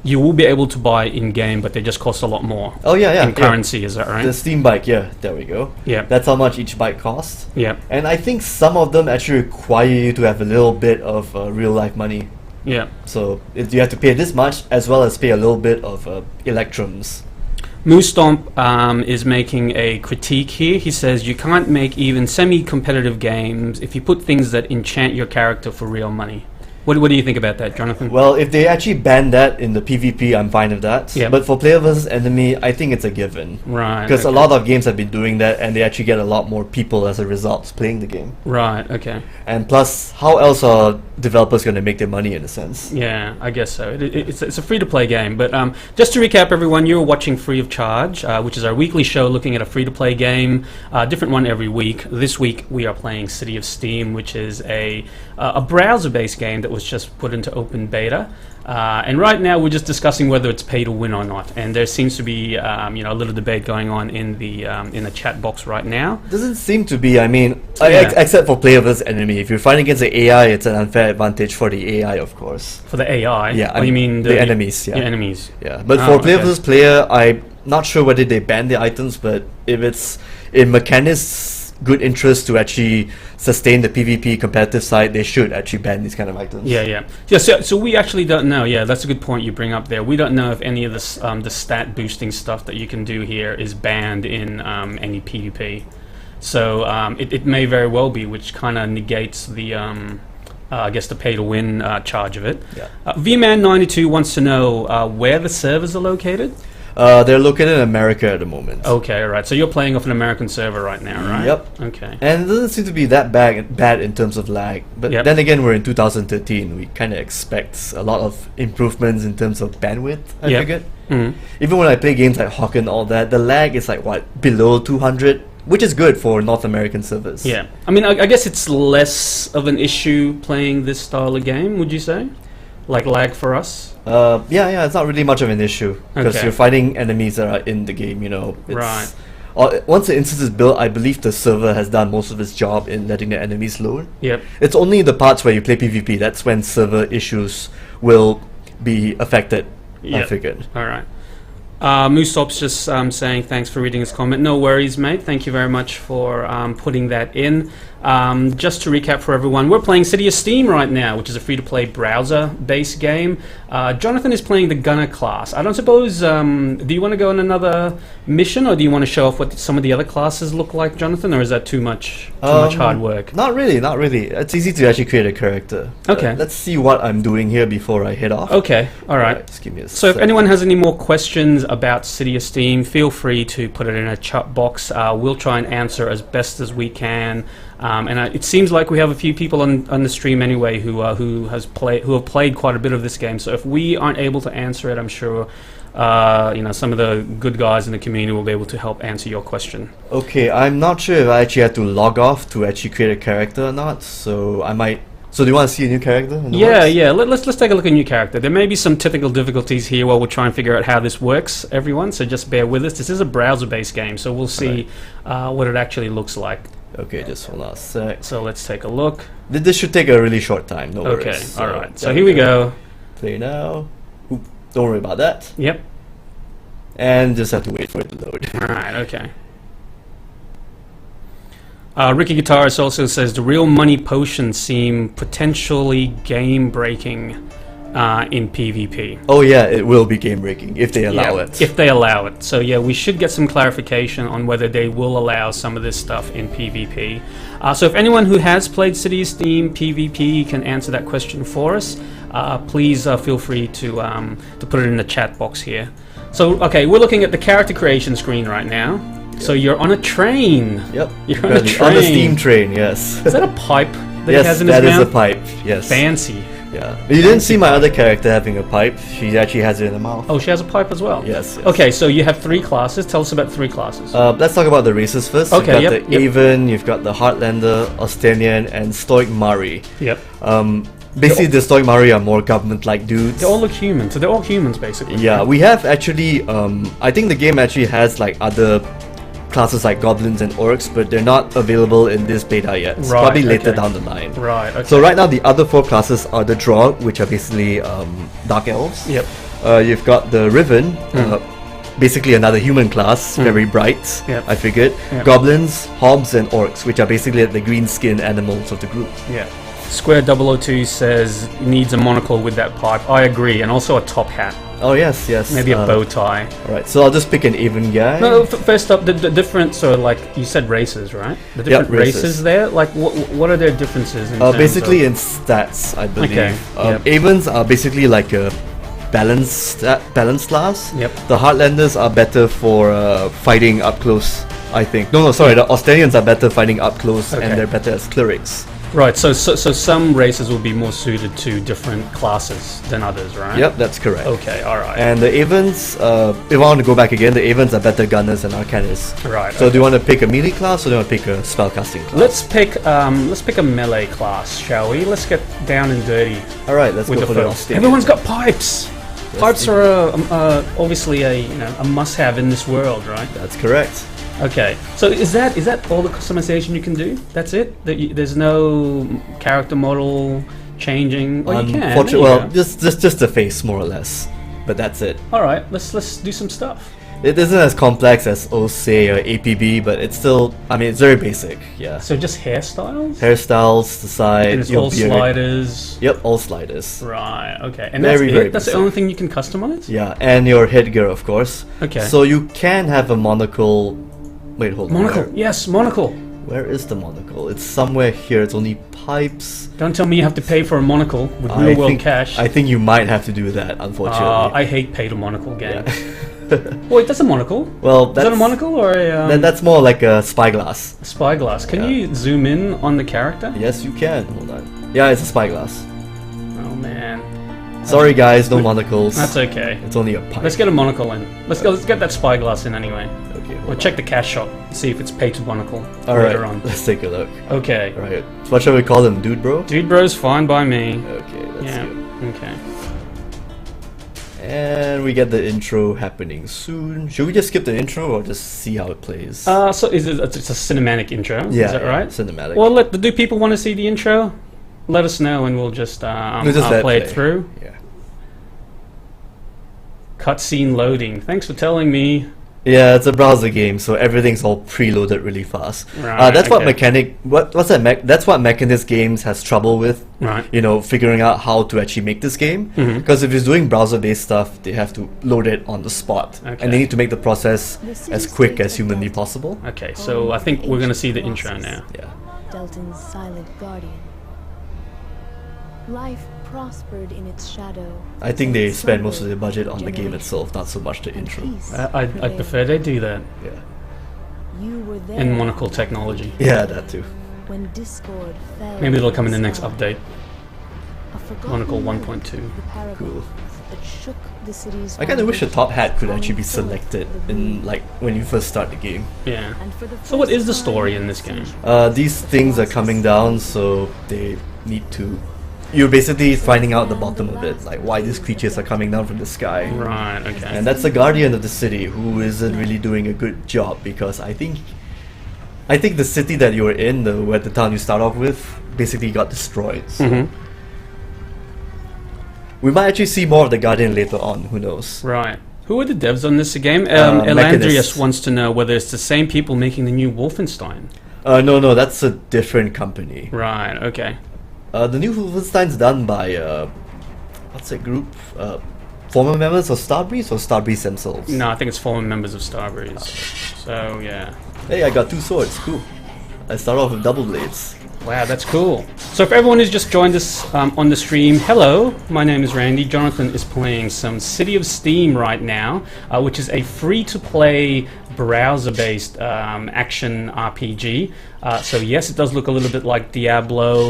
you will be able to buy in-game, but they just cost a lot more? Oh, yeah. In currency, is that right? The Steam bike, yeah, there we go. Yeah. That's how much each bike costs. Yeah. And I think some of them actually require you to have a little bit of real-life money. Yeah. So you have to pay this much, as well as pay a little bit of electrums. Moose Stomp is making a critique here. He says, you can't make even semi-competitive games if you put things that enchant your character for real money. What do you think about that, Jonathan? Well, if they actually ban that in the PvP, I'm fine with that. Yeah. But for player versus enemy, I think it's a given. Right. Because a lot of games have been doing that, and they actually get a lot more people as a result playing the game. Right, okay. And plus, how else are developers going to make their money in a sense? Yeah, I guess so. It's a free-to-play game. But just to recap, everyone, you're watching Free of Charge, which is our weekly show looking at a free-to-play game, different one every week. This week, we are playing City of Steam, which is a browser-based game that was just put into open beta. And right now we're just discussing whether it's pay to win or not, and there seems to be a little debate going on in the chat box right now. Doesn't seem to be. I mean, except for player versus enemy. If you're fighting against the AI, it's an unfair advantage for the AI, of course. For the AI? Yeah. You mean the enemies? Yeah. The enemies. Yeah. But for player versus player, I'm not sure whether they ban the items, but if it's in mechanics' good interest to actually sustain the PvP competitive side, they should actually ban these kind of items. Yeah. So we actually don't know. Yeah, that's a good point you bring up there. We don't know if any of this the stat boosting stuff that you can do here is banned in any PvP. So it may very well be, which kind of negates the I guess the pay to win charge of it. Yeah. VMan92 wants to know where the servers are located. They're located in America at the moment. Okay, all right. So you're playing off an American server right now, right? Yep. Okay. And it doesn't seem to be that bad in terms of lag. But then again, we're in 2013. We kind of expect a lot of improvements in terms of bandwidth, I figured. Mm-hmm. Even when I play games like Hawk and all that, the lag is like, what, below 200? Which is good for North American servers. Yeah. I mean, I guess it's less of an issue playing this style of game, would you say? Like lag for us? Yeah, it's not really much of an issue because you're fighting enemies that are in the game, you know. Right. Once the instance is built, I believe the server has done most of its job in letting the enemies load. Yep. It's only the parts where you play PvP that's when server issues will be affected. I figured. All right. Moosop's just saying thanks for reading his comment. No worries, mate. Thank you very much for putting that in. Just to recap for everyone, we're playing City of Steam right now, which is a free-to-play browser-based game. Jonathan is playing the Gunner class. I don't suppose, do you want to go on another mission, or do you want to show off what some of the other classes look like, Jonathan, or is that too much hard work? Not really, not really. It's easy to actually create a character. Okay. Let's see what I'm doing here before I head off. Okay, alright. Just give me a So if sec. anyone has any more questions about City of Steam, feel free to put it in a chat box. We'll try and answer as best as we can. And it seems like we have a few people on the stream anyway who have played quite a bit of this game. So if we aren't able to answer it, I'm sure some of the good guys in the community will be able to help answer your question. Okay, I'm not sure if I actually had to log off to actually create a character or not, so I might... So do you want to see a new character? In the works? Yeah. Let's take a look at a new character. There may be some technical difficulties here while we're trying to figure out how this works, everyone. So just bear with us. This is a browser-based game, so we'll see what it actually looks like. Okay, just hold on a sec. So let's take a look. This should take a really short time, no Okay, worries. alright. So here we go. Play now. Oop, don't worry about that. Yep. And just have to wait for it to load. Alright, okay. Ricky Guitarist also says the real money potions seem potentially game-breaking in PvP. Oh yeah, it will be game breaking if they allow it. If they allow it. So yeah, we should get some clarification on whether they will allow some of this stuff in PvP. So if anyone who has played City of Steam PvP can answer that question for us, please feel free to put it in the chat box here. So okay, we're looking at the character creation screen right now. Yep. So you're on a train. Yep. You're on a train. On the steam train, yes. Is that a pipe that yes, he has in his mouth? mouth? Yes, that is a pipe, yes. Fancy. Yeah. But you didn't see my other character having a pipe. She actually has it in the mouth. Oh, she has a pipe as well? Yes. Okay, so you have 3 classes. Tell us about 3 classes. Let's talk about the races first. Okay, you've got the Avon, you've got the Heartlander, Austenian, and Stoic Mari. Yep. Basically, the Stoic Mari are more government-like dudes. They all look human, so they're all humans, basically. Yeah, we have actually... I think the game actually has like other classes like goblins and orcs, but they're not available in this beta yet. It's probably later down the line. Right, okay. So right now the other 4 classes are the Draug, which are basically dark elves. Yep. You've got the Riven, basically another human class, very bright, Yep. I figured. Yep. Goblins, hobs and orcs, which are basically the green skin animals of the group. Yeah. Square 002 says needs a monocle with that pipe. I agree, and also a top hat. Oh yes, yes. Maybe a bow tie. Alright, so I'll just pick an Avon guy. No, first up, the different, so like you said races, right? The different races there, like what are their differences in terms basically of... in stats, I believe. Okay. Avons are basically like a balanced class. Yep. The Heartlanders are better for fighting up close, I think. No, sorry, the Austenians are better fighting up close, and they're better as clerics. Right, so some races will be more suited to different classes than others, right? Yep, that's correct. Okay, alright. And the Avons, if I want to go back again, the Avons are better gunners and arcanists. Right. So do you want to pick a melee class or do you want to pick a spellcasting class? Let's pick a melee class, shall we? Let's get down and dirty. Alright, let's with go the for the first. Austenian. Everyone's got pipes! Pipes are obviously a must-have in this world, right? That's correct. Okay, so is that all the customization you can do? That's it? There's no character model changing? Well, you can. Unfortunately, well, just the face, more or less. But that's it. Alright, let's do some stuff. It isn't as complex as OSE or APB, but it's still, I mean, it's very basic, yeah. So just hairstyles? Hairstyles, the side, And it's your all beard. sliders? Yep, all sliders. Right, okay. And Very, very that's the basic. only thing you can customize? Yeah, and your headgear, of course. Okay. So you can have a monocle. Wait, hold on. Monocle, yes, monocle. Where is the monocle? It's somewhere here. It's only pipes. Don't tell me you have to pay for a monocle with real world cash. I think you might have to do that, unfortunately. I hate pay to monocle games. Wait, that's a monocle? Well, Is that a monocle or a that's more like a spyglass. spyglass? Can you zoom in on the character? Yes, you can. Hold on. Yeah, it's a spyglass. Oh man, Sorry, guys, no monocles. that's okay. It's only a pipe. Let's get a monocle in. Let's get that spyglass in anyway. Okay. We'll check the cash shop, see if it's pay to monocle All later right. on. Let's take a look. Okay. All right. So what shall we call him, dude, bro? Dude bro's fine by me. Okay. Let's Yeah. see. Okay. And we get the intro happening soon. Should we just skip the intro or just see how it plays? So it's a cinematic intro. Yeah, Is that right? Cinematic. Well, do people want to see the intro? Let us know, and we'll just We'll just let play it it through. Yeah. Cutscene loading. Thanks for telling me. Yeah, it's a browser game, so everything's all preloaded really fast. Right, That's what okay. what's that? That's what Mechanist Games has trouble with. Right. You know, figuring out how to actually make this game. Mhm. Because if it's doing browser-based stuff, they have to load it on the spot, Okay. and they need to make the process as quick as humanly possible. Okay, so I think we're going to see the intro now. Yeah. Dalton's silent guardian. Life prospered in its shadow. I think they spend most of the budget on the game itself, not so much the intro. I'd prefer they do that Yeah. You were there in Monocle technology. Yeah, that too. when discord fell. Maybe it'll come in the from next sky. update. A forgotten Monocle moment, 1.2. the paragon Cool. that shook the city's I kind of wish the top hat could foundation, actually be calling forth selected the in wind. like when you first start the game. Yeah. And for the So what first is the time story in this game? These things are coming down, so they need to. You're basically finding out the bottom of it, like why these creatures are coming down from the sky. Right, okay. And that's the guardian of the city who isn't really doing a good job because I think the city that you're in, where the town you start off with, basically got destroyed. So Mhm. we might actually see more of the guardian later on. Who knows? Right. Who are the devs on this game? Mechanist. Elandrius wants to know whether it's the same people making the new Wolfenstein. No, that's a different company. Right, okay. The new Wolfenstein's done by what's that group? Former members of Starbreeze or Starbreeze themselves? No, I think it's former members of Starbreeze. So, yeah. Hey, I got 2 swords. Cool. I start off with double blades. Wow, that's cool. So if everyone who's just joined us on the stream, hello, my name is Randy. Jonathan is playing some City of Steam right now, which is a free-to-play browser-based action RPG. So yes, it does look a little bit like Diablo,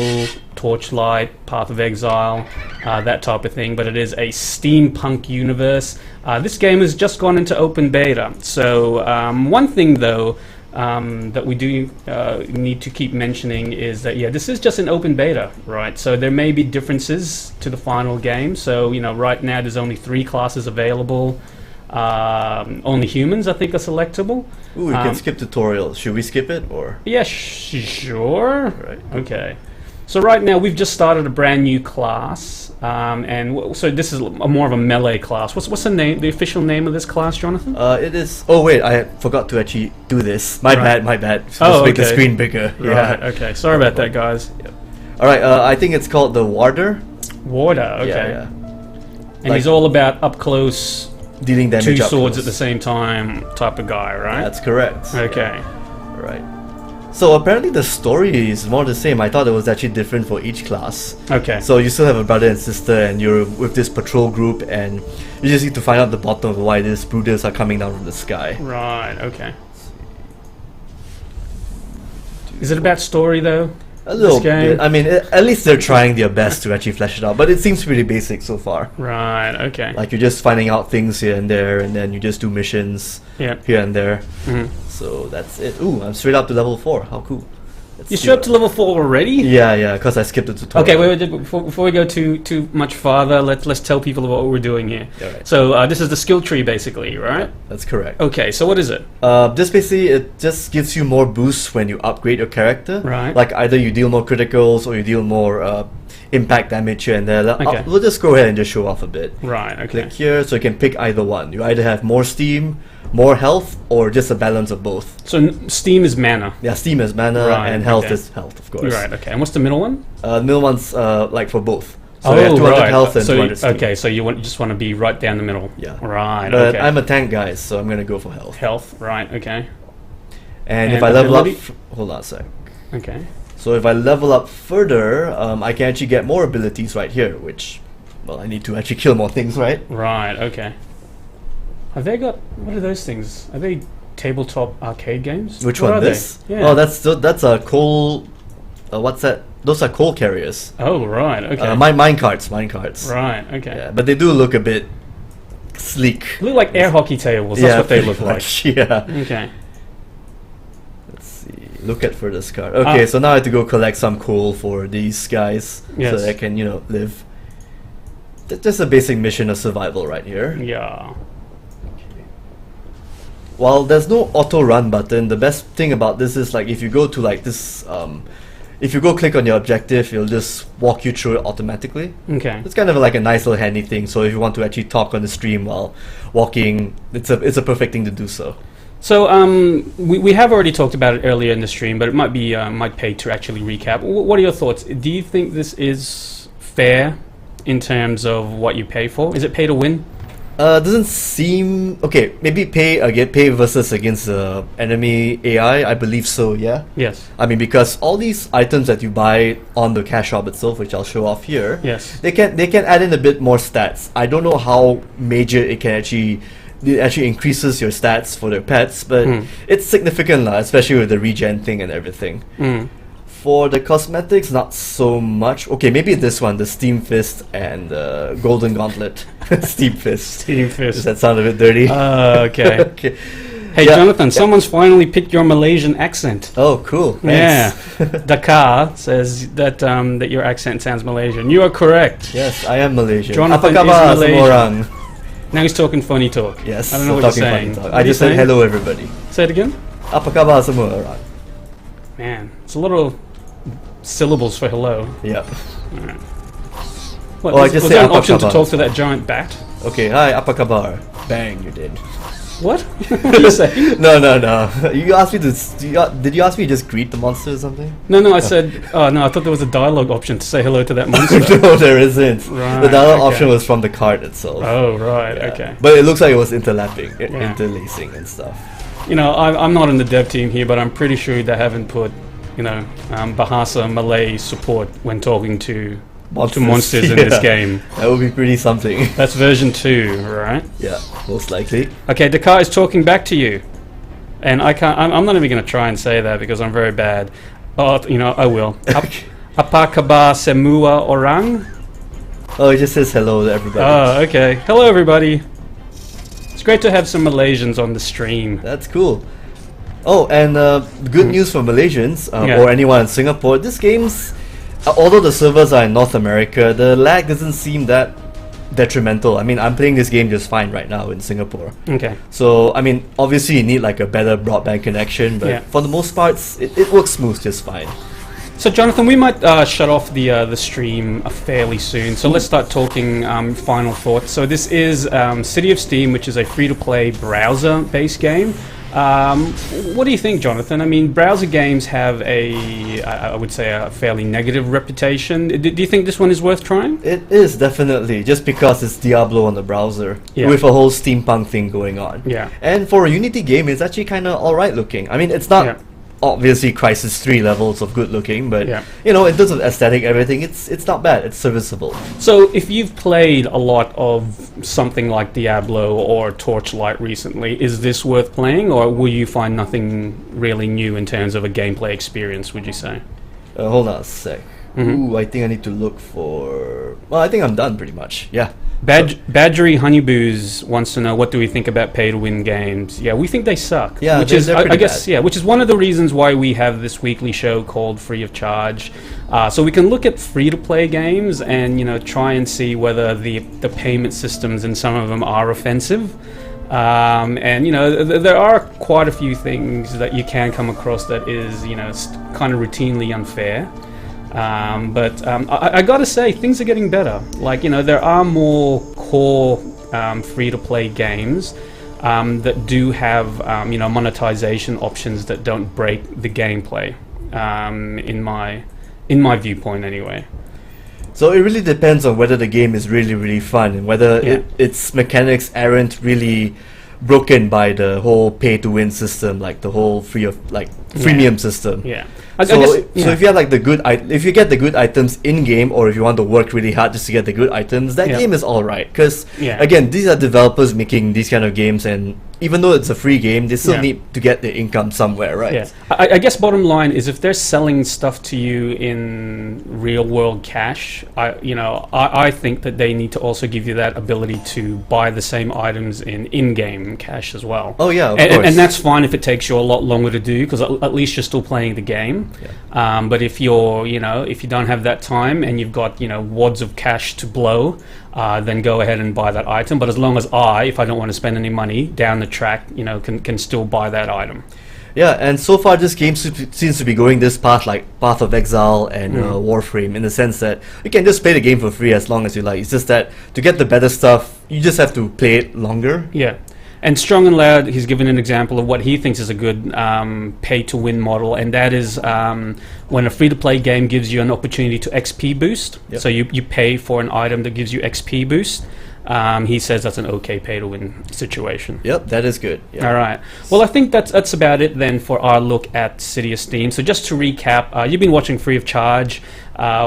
Torchlight, Path of Exile, that type of thing, but it is a steampunk universe. This game has just gone into open beta. So one thing though, that we do need to keep mentioning is that, yeah, this is just an open beta, right? So there may be differences to the final game. So, you know, right now there's only 3 classes available. Only humans, I think, are selectable. Ooh, we can skip tutorials. Should we skip it or? Yeah, sure. Right. Okay. So right now we've just started a brand new class, so this is more of a melee class. What's the name? The official name of this class, Jonathan? It is. Oh wait, I forgot to actually do this. My Right. bad. Oh, Let's make the okay. screen bigger. Right. Yeah. Okay. Sorry about that, guys. All right. I think it's called the Warder. Warder. Okay. Yeah. And he's all about up close, Dealing damage. 2 up swords close. at the same time type of guy, right? That's correct. Okay. Right. So apparently the story is more the same. I thought it was actually different for each class. Okay. So you still have a brother and sister, and you're with this patrol group, and you just need to find out the bottom of why these brooders are coming down from the sky. Right. Okay. Is it about story though? A little game? bit. I mean, at least they're trying their best to actually flesh it out, but it seems pretty basic so far. Right. Okay. Like you're just finding out things here and there, and then you just do missions Yeah. here and there. Mhm. So that's it. Ooh, I'm straight up to level 4. How cool! Let's You see straight up what- to level 4 already? Yeah, because I skipped the tutorial. Okay, wait, before we go too much farther, let's tell people what we're doing here. Alright. So this is the skill tree, basically, right? That's correct. Okay, so what is it? Just basically, it just gives you more boosts when you upgrade your character. Right. Like either you deal more criticals or you deal more impact damage here and there. Okay. We'll just go ahead and just show off a bit. Right. Okay. Click here, so you can pick either one. You either have more steam, more health, or just a balance of both. So Steam is mana. Yeah, steam is mana, Right, and health okay. is health, of course. Right. Okay. And what's the middle one? The middle one's like for both. So you have 200 health and So 200 steam. okay, so you just want to be right down the middle. Yeah. Right. But okay. I'm a tank guy, so I'm gonna go for health. Health. Right. Okay. And And if I level up, ability? hold on a sec. Okay. So if I level up further, I can actually get more abilities right here, which, well, I need to actually kill more things, right? Right. Okay. Have they got? What are those things? Are they tabletop arcade games? Which What one? are they? This? Yeah. Oh, that's a coal. What's that? Those are coal carriers. Oh, right. Okay. Mine carts. Right. Okay. Yeah, but they do look a bit sleek. They look like air hockey tables. That's what they pretty look like. much, Yeah. Okay. Let's see. Look at furthest card. Okay, so now I have to go collect some coal for these guys, Yes. so that I can, live. Just a basic mission of survival right here. Yeah. While there's no auto run button, the best thing about this is like if you go to like this if you go click on your objective, it'll just walk you through it automatically. Okay. It's kind of like a nice little handy thing. So if you want to actually talk on the stream while walking, it's a perfect thing to do so. So we have already talked about it earlier in the stream, but it might pay to actually recap. What are your thoughts? Do you think this is fair in terms of what you pay for? Is it pay to win? Doesn't seem okay. Maybe pay versus against the enemy AI. I believe so. Yeah. Yes. I mean, because all these items that you buy on the cash shop itself, which I'll show off here, Yes. they can add in a bit more stats. I don't know how major it can actually. It actually increases your stats for their pets, but it's significant, especially with the regen thing and everything. For the cosmetics, not so much. Okay, maybe this one, the Steam Fist and Golden Gauntlet. Steam Fist. Steam Fist. Does that sound a bit dirty? Okay. Okay. Hey, Yeah, Jonathan, yeah. someone's finally picked your Malaysian accent. Oh, cool. Yeah. Thanks. Dakar says that that your accent sounds Malaysian. You are correct. Yes, I am Malaysian. Jonathan Apa khabar is Malaysian. semua orang? Now he's talking funny talk. Yes, I don't know I'm what you're talking saying. funny talk. What I are just you said saying? hello, everybody. Say it again. Apa khabar semua orang? Man, it's a lot of syllables for hello. Yeah. What, Oh, I was just was said there an apa option to khabar. talk to that giant bat? Okay, hi, apa khabar? Bang, you did. What? What are you saying? No. You asked me to. Did you ask me to just greet the monster or something? No, I said. Oh no, I thought there was a dialogue option to say hello to that monster. No, there isn't. Right, The dialogue okay. option was from the card itself. Oh right, Yeah. okay. But it looks like it was interlapping, Yeah. interlacing and stuff. You know, I'm not in the dev team here, but I'm pretty sure they haven't put, Bahasa Malay support when talking to monsters in this Yeah. game. That would be pretty something. That's version 2, right? Yeah, most likely. Okay, Dakar is talking back to you, and I can't. I'm not even going to try and say that because I'm very bad. Oh, I will. Apa khabar semua orang? Oh, it just says hello to everybody. Oh, okay. Hello, everybody. It's great to have some Malaysians on the stream. That's cool. Oh, and good news for Malaysians Yeah. or anyone in Singapore. This game's, although the servers are in North America, the lag doesn't seem that detrimental. I mean, I'm playing this game just fine right now in Singapore. Okay. So, I mean, obviously you need like a better broadband connection, but Yeah. for the most parts, it works smooth just fine. So, Jonathan, we might shut off the stream fairly soon. So let's start talking final thoughts. So this is City of Steam, which is a free-to-play browser-based game. What do you think, Jonathan? I mean, browser games have I would say, a fairly negative reputation. Do you think this one is worth trying? It is definitely, just because it's Diablo on the browser Yeah. with a whole steampunk thing going on. Yeah. And for a Unity game, it's actually kind of alright looking. I mean, it's not Yeah. obviously Crisis 3 levels of good looking, but Yeah. in terms of aesthetic, everything, it's not bad. It's serviceable. So, if you've played a lot of something like Diablo or Torchlight recently, is this worth playing, or will you find nothing really new in terms of a gameplay experience, would you say? Hold on a sec. Mhm. Ooh, I think I need to look for. Well, I think I'm done pretty much. Yeah. Badgery Honeyboos wants to know, what do we think about pay-to-win games? Yeah, we think they suck. Yeah, which they're- is, they're I pretty guess, bad. yeah, which is one of the reasons why we have this weekly show called Free of Charge. So we can look at free-to-play games and try and see whether the payment systems in some of them are offensive. And there are quite a few things that you can come across that is kind of routinely unfair. But I gotta say, things are getting better. Like, there are more core free-to-play games that do have, monetization options that don't break the gameplay, in my viewpoint anyway. So it really depends on whether the game is really, really fun and whether Yeah. its mechanics aren't really broken by the whole pay-to-win system, like the whole freemium system. Yeah. So if you have like if you get the good items in game, or if you want to work really hard just to get the good items, that Yeah. game is all right. Because Yeah. again, these are developers making these kind of games, and even though it's a free game, they still Yeah. need to get their income somewhere, right? Yeah, I guess bottom line is, if they're selling stuff to you in real world cash, I think that they need to also give you that ability to buy the same items in-game cash as well. Oh yeah, of and, course. and that's fine if it takes you a lot longer to do, because at least you're still playing the game. But if if you don't have that time and you've got wads of cash to blow, then go ahead and buy that item. But as long as if I don't want to spend any money down the track, can still buy that item. Yeah, and so far this game seems to be going this path, like Path of Exile and Warframe, in the sense that you can just play the game for free as long as you like. It's just that to get the better stuff, you just have to play it longer. Yeah. And Strong and Loud, he's given an example of what he thinks is a good pay-to-win model, and that is when a free-to-play game gives you an opportunity to XP boost. Yep. So you pay for an item that gives you XP boost. He says that's an okay pay-to-win situation. Yep, that is good. Yeah. All right. Well, I think that's about it then for our look at City of Steam. So just to recap, you've been watching Free of Charge.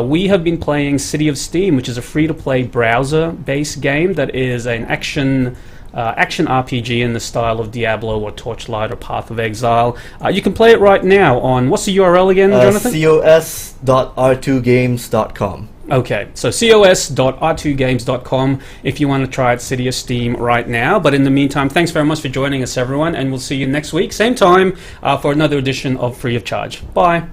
We have been playing City of Steam, which is a free-to-play browser-based game that is an action RPG in the style of Diablo or Torchlight or Path of Exile. You can play it right now on, what's the URL again, Jonathan? cos.r2games.com. Okay, so cos.r2games.com if you want to try out City of Steam right now. But in the meantime, thanks very much for joining us, everyone, and we'll see you next week, same time, for another edition of Free of Charge. Bye.